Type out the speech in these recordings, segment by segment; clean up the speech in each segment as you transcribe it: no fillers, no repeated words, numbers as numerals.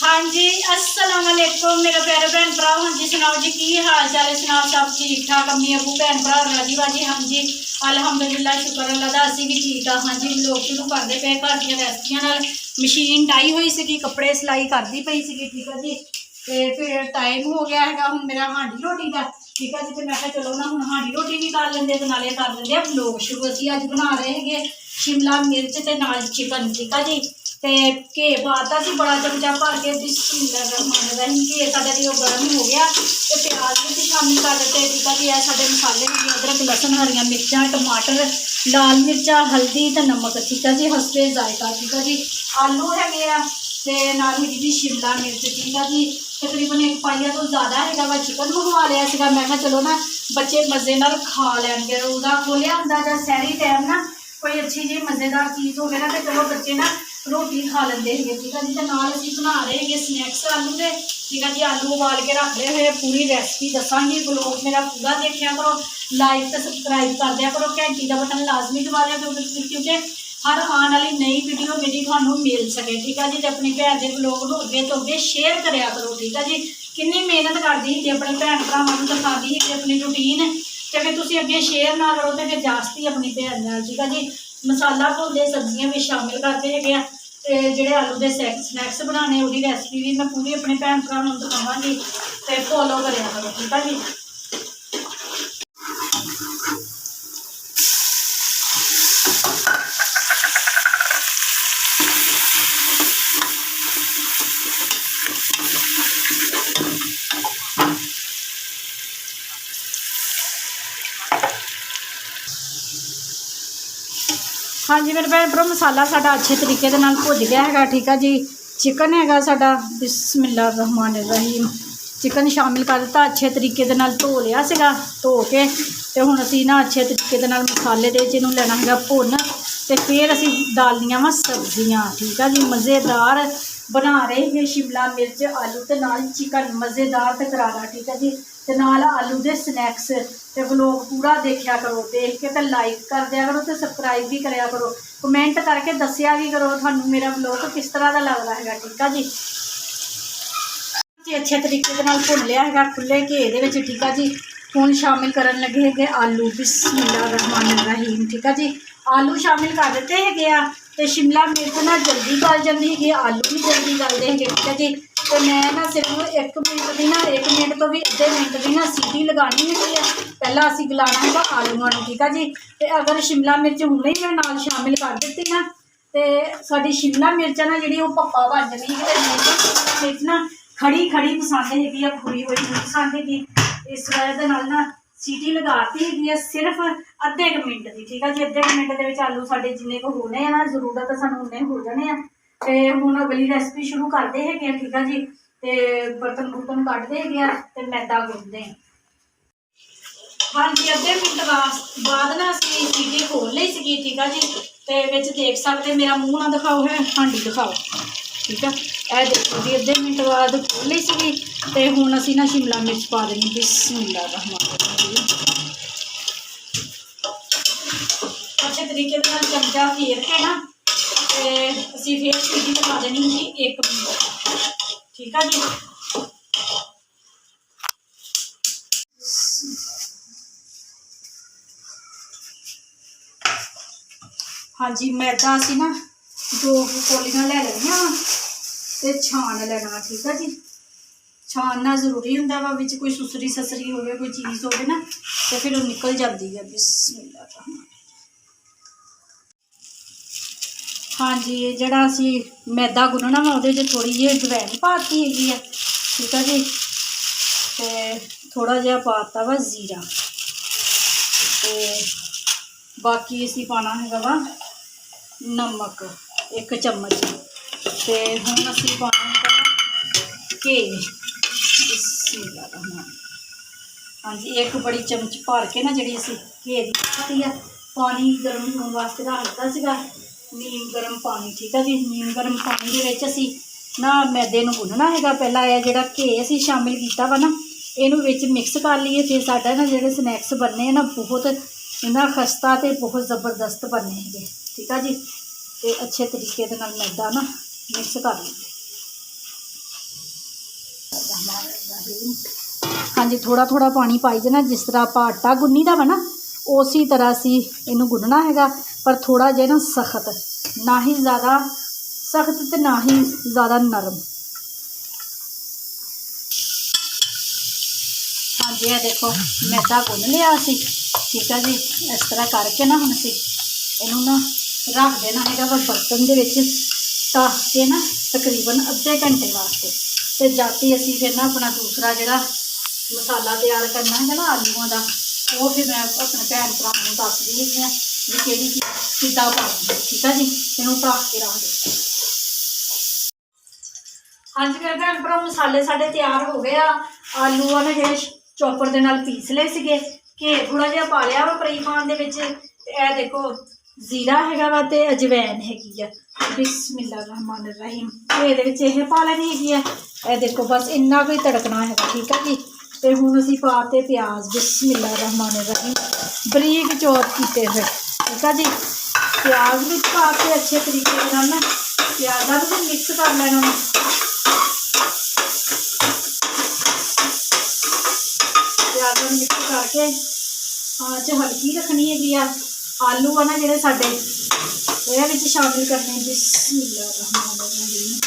हाँ जी, अस्सलाम वालेकुम मेरे प्यारे भैन भरा। हाँ जी सुनाओ जी की हाल चाल है, सुनाओ सब ठीक ठाक, अम्मी अबू भैन भरा राजी बाजी। हाँ जी अलहमदुलिल्लाह शुक्र अल्लाह दा असीं भी ठीक हाँ। हाँ जी लोग शुरू करते पे घर दी रेसिपियां नाल। मशीन डाई हुई सी, कपड़े सिलाई करती पई सी, ठीक है जी। तो फिर टाइम हो गया है हुण मेरा हांडी रोटी का, ठीक है जी। तो मैं कहा चलो ना हुण हांडी रोटी भी कर लेंदे ते नाले कर लेंदे लोग शुरू। असीं अज बना रहे हैं शिमला मिर्च ते नाल चिकन, ठीक है जी। तो घे पाता सी बड़ा चमचा भर के, बिस्मिल्लाहिर्रहमानिर्रहीम। घे साडा जी गर्म हो गया तो प्याज भी शामिल कर दिते, ठीक है जी। यह साडे मसाले हैं अदरक लसन हरियां मिर्चां टमाटर लाल मिर्चा हल्दी तो नमक, ठीक है जी, हसबे जायका, ठीक है जी। आलू है तो नाल हैगी जी शिमला मिर्च, ठीक है जी। तकरीबन एक पाइया तो ज़्यादा है वा चिकन मंगवा लिया सीगा। मैं कहा चलो ना बच्चे मज़े नाल खा लैणगे, रोज़ा खोलिया हुंदा जां सैरी टाइम ना कोई अच्छी जी मज़ेदार चीज़ हो ना तो चलो बच्चे ना रोटी खा लेंदे है, ठीक है जी। तो नाल असीं बना रहे हैं स्नैक्स आलू के, ठीक है जी। आलू उबाल के रख रहे हुए, पूरी रेसिपी दसांगी, ब्लॉग मेरा पूरा देखिया करो, लाइक तो सबसक्राइब कर दिया करो, घंटी का बटन लाजमी दबा दिया करो क्योंकि हर आने वाली नई वीडियो मेरी थानू मिल सके, ठीक है जी। तो अपनी भैन के ब्लॉग को अगे तो अगे शेयर कराया करो, ठीक है जी। कितनी मेहनत करती थी अपने भैन भरावां नूं दिखाती थी अपनी रूटीन, तो फिर तुसीं अगे शेयर ना करो तो फिर जास्ती अपनी भैन नाल, ठीक है जी। मसाला भुनदे सब्जियां भी शामिल करते हैं ते जिहड़े आलू के स्नैक्स बनाने वो रेसिपी भी मैं पूरी अपने भैन भरावां नूं दिखावांगी, तो फॉलो करिया करो, ठीक है जी। हाँ जी मेरे भैन भरा मसाला साडा अच्छे तरीके दे नाल भुज गया है, ठीक है जी। चिकन है साडा, बिस्मिल्लाहिर्रहमानिर्रहीम। चिकन शामिल कर दिता, अच्छे तरीके दे नाल धो लिया सीगा, धो के तो हुण असीं ना अच्छे तरीके दे नाल मसाले दे इहनूं लेना है भुन, तो फिर असीं डालनियां वा सब्जियां, ठीक है जी। मज़ेदार बना रहे हैं शिमला मिर्च आलू ते नाल चिकन, मज़ेदार ते करारा, ठीक है जी। ते नाल आलू दे स्नैक्स, तो व्लॉग पूरा देखा करो, देख के तो लाइक कर दिया करो, तो सबसक्राइब भी कराया करो, कमेंट करके दसिया भी करो थानू मेरा व्लॉग किस तरह का लगता है, ठीक है जी। अच्छे तरीके के नाल भुन लिया है खुले घे दे विच, ठीक है जी। हुण शामिल करन लगे है आलू, बिस्मिल्लाहिर्रहमानिर्रहीम, ठीक है जी। आलू शामिल कर दिते है, तो शिमला मिर्च ना जल्दी गल जाती है, आलू भी जल्दी गलते हैं, ठीक है जी। तो मैं ना सिर्फ 1 मिनट की ना 1 मिनट तो भी अद्धे मिनट की ना सीटी लगानी है, पहला असीं गलाना है आलूआं नूं, ठीक है जी। तो अगर शिमला मिर्च हुणे ही मैं नाल शामिल कर दी ना तो साडी शिमला मिर्च ना जी पप्पा बन जाती है। शिमला मिर्च ना खड़ी खड़ी पसंद हैगी, खुरी हुई नहीं पसंद हैगी, इस वजह नाल ना सीटी लगाती है सिर्फ अद्धे क मिनट की, ठीक है जी। अद्धे क मिनट के आलू साडे जिन्ने को होने ना जरूरत सानूं उन्ने हो जाने हैं। तो हुण अगली रेसिपी शुरू करते हैं, ठीक है जी। तो बर्तन बुर्तन कटते हैं तो मैदा गुनते हैं। हाँ जी अद्धे मिनट बाद ना असीं सीटी खोल ली सी, ठीक है जी। तो विच देख सकते मेरा मूँह ना दिखाओ है, हांडी दिखाओ, ठीक है। यह देखो जी अद्धे मिनट बाद खोल ली सी, तो हुण असीं ना शिमला मिर्च पा देनी, बिस्मिल्लाहिर्रहमानिर्रहीम। अच्छे तरीके के चमचा फेर के ना तो असीं फिर सीटी लगा देनी जी 1 मिनट, ठीक है जी। हाँ जी मैदा असीं ना 2 कौलियां ले लैनियां ते छान लेना, ठीक है जी। छानना जरूरी होंदा वा, विच कोई सुसरी ससरी हो कोई चीज़ हो ना तो फिर वो निकल जाती है, बिस्मिल्लाह। हाँ जी जड़ा असी मैदा गुनना वा वो थोड़ी जी अजवैन पाती है, ठीक है जी। तो थोड़ा जहा पाता वा जीरा, तो बाकी असी पाना है वा नमक 1 चम्मच, तो हुण असी पाना है घे, हाँ जी 1 बड़ी चमच भर के ना जी असी घे दी पाती है। पानी गर्म होने वास्ते रख दिता सीगा नीम गर्म पानी, ठीक है जी। नीम गर्म पानी के असी ਨਾ ਮੈਦੇ ਨੂੰ ਗੁੰਨਣਾ ਹੈਗਾ। ਪਹਿਲਾਂ ਇਹ ਜਿਹੜਾ ਘੇ ਅਸੀਂ ਸ਼ਾਮਿਲ ਕੀਤਾ ਵਾ ਨਾ ਇਹਨੂੰ ਵਿੱਚ ਮਿਕਸ ਕਰ ਲਈਏ। ਫਿਰ ਸਾਡਾ ਨਾ ਜਿਹੜੇ ਸਨੈਕਸ ਬਣਨੇ ਆ ਨਾ ਬਹੁਤ ਇਹਨਾਂ ਖਸਤਾ ਅਤੇ ਬਹੁਤ ਜ਼ਬਰਦਸਤ ਬਣਨੇ ਹੈਗੇ। ਠੀਕ ਆ ਜੀ। ਅਤੇ ਅੱਛੇ ਤਰੀਕੇ ਦੇ ਨਾਲ ਮੈਦਾ ਨਾ ਮਿਕਸ ਕਰ ਲਈਏ। ਹਾਂਜੀ, ਥੋੜ੍ਹਾ ਥੋੜ੍ਹਾ ਪਾਣੀ ਪਾਈ ਜਾਣਾ। ਜਿਸ ਤਰ੍ਹਾਂ ਆਪਾਂ ਆਟਾ ਗੁੰਨੀ ਦਾ ਵਾ ਨਾ ਉਸੇ ਤਰ੍ਹਾਂ ਅਸੀਂ ਇਹਨੂੰ ਗੁੰਨਣਾ ਹੈਗਾ, ਪਰ ਥੋੜ੍ਹਾ ਜਿਹਾ ਨਾ ਸਖਤ, ਨਾ ਹੀ ਜ਼ਿਆਦਾ ਸਖਤ ਅਤੇ ਨਾ ਹੀ ਜ਼ਿਆਦਾ ਨਰਮ। ਹਾਂਜੀ, ਇਹ ਦੇਖੋ ਮੈਦਾ ਗੁੰਨ ਲਿਆ ਅਸੀਂ। ਠੀਕ ਆ ਜੀ। ਇਸ ਤਰ੍ਹਾਂ ਕਰਕੇ ਨਾ ਹੁਣ ਅਸੀਂ ਇਹਨੂੰ ਨਾ ਰੱਖ ਦੇਣਾ ਹੈਗਾ ਵਾ ਬਰਤਨ ਦੇ ਵਿੱਚ ਢੱਕ ਕੇ ਨਾ ਤਕਰੀਬਨ ਅੱਧੇ ਘੰਟੇ ਵਾਸਤੇ। ਅਤੇ ਜਦ ਹੀ ਅਸੀਂ ਫਿਰ ਨਾ ਆਪਣਾ ਦੂਸਰਾ ਜਿਹੜਾ ਮਸਾਲਾ ਤਿਆਰ ਕਰਨਾ ਹੈਗਾ ਨਾ ਆਲੂਆਂ ਦਾ, ਉਹ ਫਿਰ ਮੈਂ ਆਪਣੇ ਭੈਣ ਭਰਾਵਾਂ ਨੂੰ ਦੱਸਦੀ ਹੈਗੀ ਹਾਂ ਵੀ ਕਿਹੜੀ ਚੀਜ਼ ਕਿੱਦਾਂ ਪਾਉਣੀ। ਠੀਕ ਆ ਜੀ। ਇਹਨੂੰ ਢੱਕ ਕੇ ਰੱਖ ਦਿਓ। ਹਾਂਜੀ ਮੇਰੇ ਭੈਣ ਭਰਾ, ਮਸਾਲੇ ਸਾਡੇ ਤਿਆਰ ਹੋ ਗਏ ਆ। ਆਲੂ ਆ ਨਾ ਜਿਹੜੇ ਚੋਪਰ ਦੇ ਨਾਲ ਪੀਸ ਲਏ ਸੀਗੇ। ਘੇ ਥੋੜ੍ਹਾ ਜਿਹਾ ਪਾ ਲਿਆ ਵਾ ਫਰਾਈ ਪੈਨ ਦੇ ਵਿੱਚ। ਅਤੇ ਇਹ ਦੇਖੋ ਜ਼ੀਰਾ ਹੈਗਾ ਵਾ ਅਤੇ ਅਜਵੈਨ ਹੈਗੀ ਆ। ਬਿਸਮਿल्लाह रहमान रहीम। ਇਹਦੇ ਵਿੱਚ ਇਹ ਪਾ ਲੈਣੀ ਹੈਗੀ ਆ। ਇਹ ਦੇਖੋ ਬਸ ਇੰਨਾ ਕੁ ਹੀ ਤੜਕਣਾ ਹੈਗਾ। ਠੀਕ ਆ ਜੀ। ਅਤੇ ਹੁਣ ਅਸੀਂ ਪਾਤੇ ਪਿਆਜ਼। ਬਿਸਮਿल्लाह रहमान रहीम ਬਰੀਕ ਚੌਪ ਕੀਤੇ ਹੋਏ। ਠੀਕ ਆ ਜੀ। ਪਿਆਜ਼ ਵਿੱਚ ਪਾ ਕੇ ਅੱਛੇ ਤਰੀਕੇ ਦੇ ਨਾਲ ਨਾ ਪਿਆਜ਼ਾਂ ਨੂੰ ਵੀ ਮਿਕਸ ਕਰ ਲੈਣਾ ਵਾ। ਪਿਆਜ਼ਾਂ ਨੂੰ ਮਿਕਸ ਕਰਕੇ ਆਂਚ ਹਲਕੀ ਰੱਖਣੀ ਹੈਗੀ ਆ। ਆਲੂ ਆ ਨਾ ਜਿਹੜੇ ਸਾਡੇ ਇਹ ਵਿੱਚ ਸ਼ਾਮਿਲ ਕਰਨੇ। ਬਿਸਮਿल्लाह रहमान रहीम।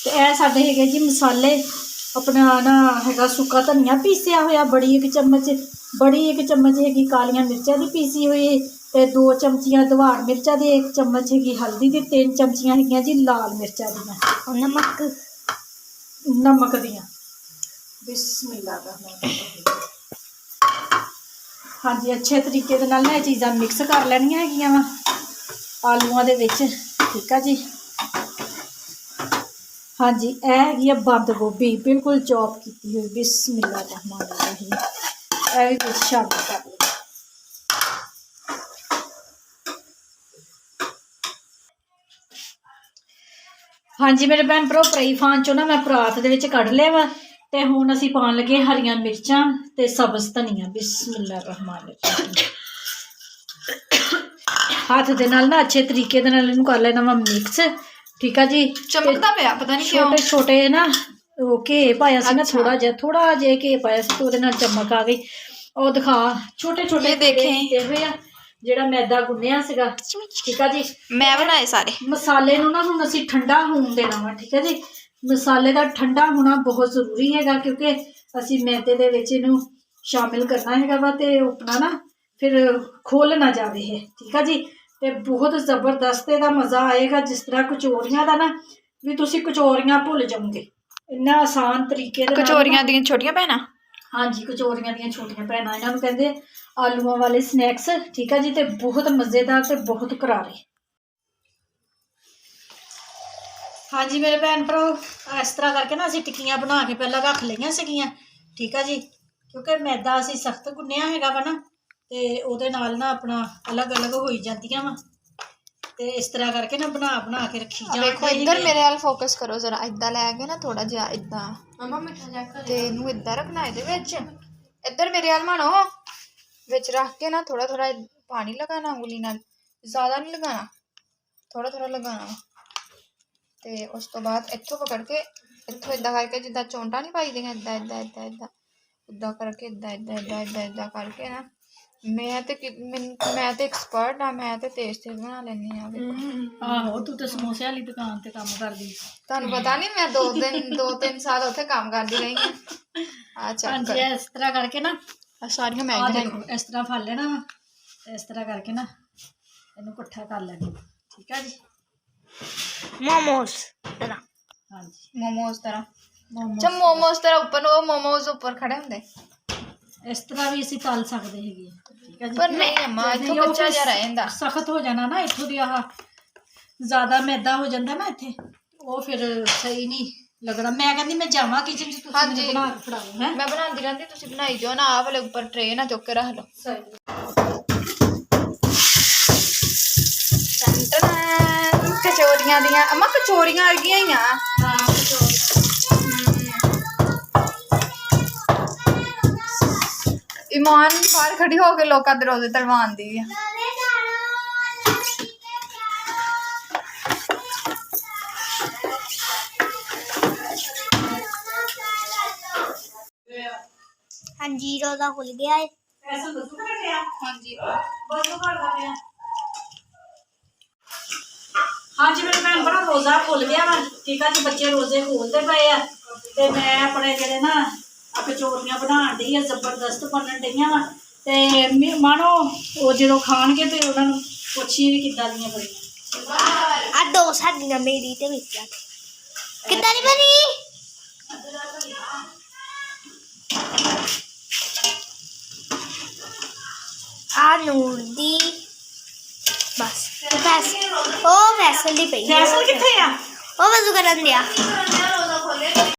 ਤੇ ਇਹ ਸਾਡੇ ਹੈਗੇ ਜੀ ਮਸਾਲੇ। ਆਪਣਾ ਨਾ ਹੈਗਾ ਸੁੱਕਾ ਧਨੀਆ ਪੀਸਿਆ ਹੋਇਆ ਬੜੀ ਇੱਕ ਚਮਚ ਹੈਗੀ ਕਾਲੀਆਂ ਮਿਰਚਾਂ ਦੀ ਪੀਸੀ ਹੋਈ, ਅਤੇ 2 ਚਮਚੀਆਂ ਦਵਾੜ ਮਿਰਚਾਂ ਦੀ, 1 ਚਮਚ ਹੈਗੀ ਹਲਦੀ ਦੀ, 3 ਚਮਚੀਆਂ ਹੈਗੀਆਂ ਜੀ ਲਾਲ ਮਿਰਚਾਂ ਦੀਆਂ, ਨਮਕ ਦੀਆਂ। ਬਿਸਮਿल्लाह रहमान रहीम। ਹਾਂਜੀ, ਅੱਛੇ ਤਰੀਕੇ ਦੇ ਨਾਲ ਨਾ ਇਹ ਚੀਜ਼ਾਂ ਮਿਕਸ ਕਰ ਲੈਣੀਆਂ ਹੈਗੀਆਂ ਵਾ ਆਲੂਆਂ ਦੇ ਵਿੱਚ। ਠੀਕ ਆ ਜੀ। ਹਾਂਜੀ, ਇਹ ਹੈਗੀ ਆ ਬੰਦ ਗੋਭੀ ਬਿਲਕੁਲ ਚੌਪ ਕੀਤੀ ਹੋਈ। ਬਿਸਮਿल्लाह रहमान रहीम। ਇਹ ਵੀ ਵਿੱਚ ਸ਼ਾਮਿਲ ਕਰ ਲਓ। ਹਾਂਜੀ ਮੇਰੇ ਭੈਣ ਭਰਾ, ਫਰਾਈ ਪੈਨ 'ਚੋਂ ਨਾ ਮੈਂ ਪਰਾਤ ਦੇ ਵਿੱਚ ਕੱਢ ਲਿਆ ਵਾ। ਅਤੇ ਹੁਣ ਅਸੀਂ ਪਾਉਣ ਲੱਗੇ ਹਰੀਆਂ ਮਿਰਚਾਂ ਅਤੇ ਸਬਜ਼ ਧਨੀਆ। ਬਿਸਮਿल्लाह रहमान रहीम। ਹੱਥ ਦੇ ਨਾਲ ਨਾ ਅੱਛੇ ਤਰੀਕੇ ਦੇ ਨਾਲ ਇਹਨੂੰ ਕਰ ਲੈਣਾ ਵਾ ਮਿਕਸ। ਠੀਕ ਆ ਜੀ। ਚਮਕਦਾ ਪਿਆ ਪਤਾ ਨਹੀਂ ਕਿਉਂ। ਛੋਟੇ ਛੋਟੇ ਨਾ ਉਹ ਘੇ ਪਾਇਆ ਸੀ ਨਾ, ਥੋੜਾ ਜਿਹਾ ਘੇ ਪਾਇਆ ਸੀ, ਤੇ ਉਹਦੇ ਨਾਲ ਚਮਕ ਆ ਗਈ। ਉਹ ਦਿਖਾ ਛੋਟੇ ਛੋਟੇ ਕੀਤੇ ਹੋਏ ਆ ਜਿਹੜਾ ਮੈਦਾ ਗੁੰਨਿਆ ਸੀਗਾ। ਠੀਕ ਆ ਜੀ। ਮੈਂ ਬਣਾਏ ਸਾਰੇ ਮਸਾਲੇ ਨੂੰ ਨਾ ਹੁਣ ਅਸੀਂ ਠੰਡਾ ਹੋਣ ਦੇਣਾ ਵਾ। ਠੀਕ ਹੈ ਜੀ। ਮਸਾਲੇ ਦਾ ਠੰਡਾ ਹੋਣਾ ਬਹੁਤ ਜ਼ਰੂਰੀ ਹੈਗਾ, ਕਿਉਂਕਿ ਅਸੀਂ ਮੈਦੇ ਦੇ ਵਿੱਚ ਇਹਨੂੰ ਸ਼ਾਮਿਲ ਕਰਨਾ ਹੈਗਾ ਵਾ, ਅਤੇ ਆਪਣਾ ਨਾ ਫਿਰ ਖੁੱਲ੍ਹ ਨਾ ਜਾਵੇ ਇਹ। ਠੀਕ ਆ ਜੀ। ਅਤੇ ਬਹੁਤ ਜ਼ਬਰਦਸਤ ਇਹਦਾ ਮਜ਼ਾ ਆਏਗਾ। ਜਿਸ ਤਰ੍ਹਾਂ ਕਚੋਰੀਆਂ ਦਾ ਨਾ ਵੀ ਤੁਸੀਂ ਕਚੋਰੀਆਂ ਭੁੱਲ ਜਾਓਗੇ, ਇੰਨਾ ਆਸਾਨ ਤਰੀਕੇ ਦੇ ਨਾਲ। ਕਚੋਰੀਆਂ ਦੀਆਂ ਛੋਟੀਆਂ ਭੈਣਾਂ। ਹਾਂਜੀ, ਕਚੋਰੀਆਂ ਦੀਆਂ ਛੋਟੀਆਂ ਭੈਣਾਂ ਇਹਨਾਂ ਨੂੰ ਕਹਿੰਦੇ ਆਲੂਆਂ ਵਾਲੇ ਸਨੈਕਸ। ਠੀਕ ਆ ਜੀ। ਅਤੇ ਬਹੁਤ ਮਜ਼ੇਦਾਰ ਅਤੇ ਬਹੁਤ ਕਰਾਰੇ। ਹਾਂਜੀ ਮੇਰੇ ਭੈਣ ਭਰਾ, ਇਸ ਤਰ੍ਹਾਂ ਕਰਕੇ ਨਾ ਅਸੀਂ ਟਿੱਕੀਆਂ ਬਣਾ ਕੇ ਪਹਿਲਾਂ ਰੱਖ ਲਈਆਂ ਸੀਗੀਆਂ। ਠੀਕ ਆ ਜੀ। ਕਿਉਂਕਿ ਮੈਦਾ ਅਸੀਂ ਸਖਤ ਗੁੰਨਿਆ ਹੈਗਾ ਵਾ ਨਾ, ਅਤੇ ਉਹਦੇ ਨਾਲ ਨਾ ਆਪਣਾ ਅਲੱਗ ਅਲੱਗ ਹੋਈ ਜਾਂਦੀਆਂ ਵਾ। ਅਤੇ ਇਸ ਤਰ੍ਹਾਂ ਕਰਕੇ ਨਾ ਬਣਾ ਕੇ ਰੱਖੀ ਜਾਂਦੇ। ਦੇਖੋ ਇੱਧਰ ਮੇਰੇ ਵੱਲ ਫੋਕਸ ਕਰੋ ਜ਼ਰਾ। ਇੱਦਾਂ ਲੈ ਕੇ ਨਾ ਥੋੜਾ ਜਿਹਾ ਇੱਦਾਂ, ਤੇ ਇਹਨੂੰ ਇੱਦਾਂ ਰੱਖਣਾ ਇਹਦੇ ਵਿੱਚ। ਇੱਧਰ ਮੇਰੇ ਵੱਲ ਮਾਣੋ, ਵਿੱਚ ਰੱਖ ਕੇ ਨਾ ਥੋੜਾ ਥੋੜਾ ਪਾਣੀ ਲਗਾਉਣਾ ਉਂਗਲੀ ਨਾਲ, ਜ਼ਿਆਦਾ ਨਹੀਂ ਲਗਾਉਣਾ, ਥੋੜਾ ਥੋੜਾ ਲਗਾਉਣਾ। ਤੇ ਉਸ ਤੋਂ ਬਾਅਦ ਇੱਥੋਂ ਪਕੜ ਕੇ ਇੱਥੋਂ ਇੱਦਾਂ ਕਰਕੇ, ਜਿੱਦਾਂ ਚੌਂਟਾ ਨਹੀਂ ਪਾਈ ਦੀਆਂ, ਇੱਦਾਂ ਇੱਦਾਂ ਇੱਦਾਂ ਇੱਦਾਂ ਇੱਦਾਂ ਕਰਕੇ, ਇੱਦਾਂ ਇੱਦਾਂ ਇੱਦਾਂ ਇੱਦਾਂ ਇੱਦਾਂ ਕਰਕੇ ਨਾ ਮੈਂ ਤੇ ਐਕਸਪਰਟ ਆ। ਮੈਂ ਤੇ ਤੇਜ਼ ਬਣਾ ਲੈਂਦੀ ਹਾਂ। ਆਹੋ, ਤੂੰ ਤਾਂ ਸਮੋਸੇ ਵਾਲੀ ਦੁਕਾਨ ਤੇ ਕੰਮ ਕਰਦੀ। ਤੁਹਾਨੂੰ ਪਤਾ ਨਹੀਂ, ਮੈਂ 2-3 ਸਾਲ ਉੱਥੇ ਕੰਮ ਕਰਦੀ ਰਹੀ ਹਾਂ। ਹਾਂਜੀ, ਇਸ ਤਰ੍ਹਾਂ ਕਰਕੇ ਨਾ ਸਾਰੀਆਂ ਮੈਂ ਦੇਖੋ ਇਸ ਤਰ੍ਹਾਂ ਫੜ ਲੈਣਾ ਵਾ, ਇਸ ਤਰ੍ਹਾਂ ਕਰਕੇ ਨਾ ਇਹਨੂੰ ਇਕੱਠਾ ਕਰ ਲੈਣਾ। ਠੀਕ ਆ ਜੀ। ਮੋਮੋਸ ਤਰ੍ਹਾਂ। ਹਾਂਜੀ, ਮੋਮੋਸ ਤਰ੍ਹਾਂ ਉੱਪਰ, ਉਹ ਮੋਮੋਸ ਉੱਪਰ ਖੜੇ ਹੁੰਦੇ। ਇਸ ਤਰ੍ਹਾਂ ਵੀ ਅਸੀਂ ਤਲ ਸਕਦੇ ਹੈਗੇ। ਠੀਕ ਆ ਜੀ। ਪਰ ਨਹੀਂ ਅੰਮਾ, ਇੱਥੋਂ ਕੱਚਾ ਜਿਹਾ ਰਹਿ ਜਾਂਦਾ, ਸਖਤ ਹੋ ਜਾਣਾ ਨਾ ਇੱਥੋਂ ਦੀ। ਆਹ ਜ਼ਿਆਦਾ ਮੈਦਾ ਹੋ ਜਾਂਦਾ ਨਾ ਇੱਥੇ, ਉਹ ਫਿਰ ਸਹੀ ਨਹੀਂ ਲੱਗਣਾ। ਮੈਂ ਕਹਿੰਦੀ ਮੈਂ ਜਾਵਾਂ ਕਿਚਨ 'ਚ, ਤੁਸੀਂ ਮੈਨੂੰ ਬਣਾ ਕੇ ਫੜਾਓ। ਹੈ, ਮੈਂ ਬਣਾਉਂਦੀ ਰਹਿੰਦੀ, ਤੁਸੀਂ ਬਣਾਈ ਜਾਓ ਨਾ। ਆਹ ਵਾਲੇ ਉੱਪਰ ਟਰੇ ਨਾ ਚੁੱਕ ਕੇ ਰੱਖ ਲਓ। ਸਹੀ। ਕਚੋਰੀਆਂ ਦੀਆਂ ਅਮਾ ਕਚੋਰੀਆਂ ਵਰਗੀਆਂ ਹੀ ਆ ਹਾਂ ਕਚੋਰੀ ਇਮਾਨ ਬਾਹਰ ਖੜੀ ਹੋ ਕੇ ਲੋਕਾਂ ਦੇ ਰੋਜ਼ੇ ਤਲਵਾਉਂਦੀ ਆ हाँ जी रोजा खुल गया है। ਐਸਾ ਬਸੂ ਕਰ ਰਿਹਾ ਹਾਂਜੀ ਬਸੂ ਕਰਦਾ ਪਿਆ ਹਾਂਜੀ ਮੇਰੇ ਭੈਣ ਭਰਾ ਰੋਜ਼ਾ ਖੁੱਲ ਗਿਆ ਵਾ ਠੀਕ ਆ ਜੀ ਬੱਚੇ ਰੋਜ਼ੇ ਖੋਲਦੇ ਪਏ ਆ ਤੇ ਮੈਂ ਆਪਣੇ ਜਿਹੜੇ ਨਾ ਆ ਕਚੋਰੀਆਂ ਬਣਾਉਣ ਡਈ ਆ ਜ਼ਬਰਦਸਤ ਬਣਨ ਡਈਆਂ ਵਾ ਤੇ ਮਾਣੋ ਉਹ ਜਦੋਂ ਖਾਣਗੇ ਤੇ ਉਹਨਾਂ ਨੂੰ ਪੁੱਛੀ ਵੀ ਕਿੱਦਾਂ ਦੀਆਂ ਬਣੀਆਂ आ दो साड़ियां मेरी ते मिस्टर कितना नहीं बनी आ नूर दी बस फैसल दी पई ਫੈਸਲ ਕਿੱਥੇ ਆ ओ वजू करन दिया